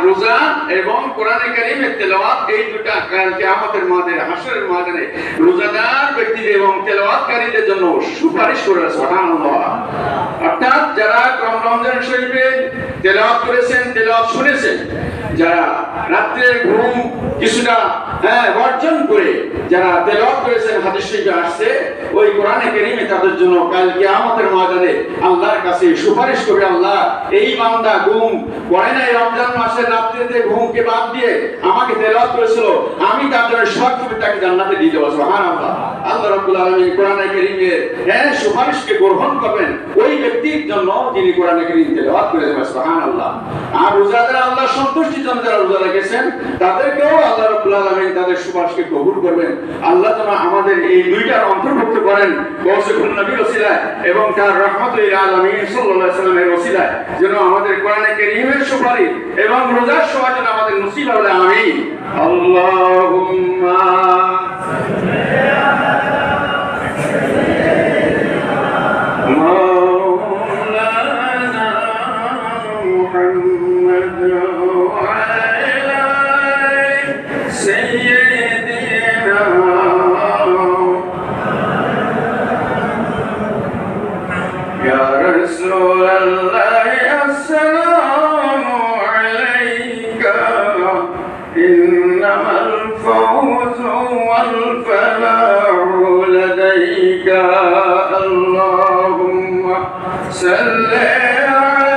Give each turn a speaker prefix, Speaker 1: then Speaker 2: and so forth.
Speaker 1: রোজা এবং কোরআনে কারীমের তেলাওয়াত এই দুটো কাল কিয়ামতের ময়দানে হাশরের ময়দানে রোজাদার ব্যক্তিদের এবং তেলাওয়াতকারীদের জন্য সুপারিশ করে সুবহানাল্লাহ। অর্থাৎ যারা রমজান শরীফে তেলাওয়াত করেছেন, তেলাওয়াত শুনেছেন, যারা রাত্রের ঘুম কিছুটা বর্জন করে যারা তেলাওয়াত করেছেন, হাদিস শরীফে আসছে ওই কোরআনে কারীমে তাদের জন্য কাল কিয়ামতের ময়দানে আল্লাহর কাছে সুপারিশ করবে, আল্লাহ এই বান্দা ঘুম পড়ে নাই রমজান মাসের রাত্রিতে ঘুমকে বাদ দিয়ে আমাকে তেলাওয়াত করেছিল, আমি তার জন্য সবকিছু তাকে জান্নাতে দিয়ে দেব। সুবহানাল্লাহ। আল্লাহ রাব্বুল আলামিন কোরআনে কারীমে সুপারিশকে গ্রহণ করবেন ওই ব্যক্তির জন্য যিনি কোরআনে কারীম তেলাওয়াত করেছেন। সুবহানাল্লাহ। আর রোজাদার আল্লাহ সন্তুষ্টির জন্য যারা রোজা রেখেছেন তাদেরকেও আল্লাহ রাব্বুল আলামিন তাদের সুপারিশকে কবুল করবেন। আল্লাহ যেন আমাদের এই দুইটার অন্তর্ভুক্ত করেন গৌসুল নবীর ওসিলায় এবং তার রাহমাতুল আলামিন সাল্লাল্লাহু আলাইহি ওয়াসাল্লামের ওসিলায় যেন আমাদের কোরআনে কারীমের সুপারিশ এবং রোজার সময় যেন আমাদের নসিব হয়। আমিন। আল্লাহুম্মা رسول الله السلام عليك إنما الفوز والفلاح لديك اللهم صل على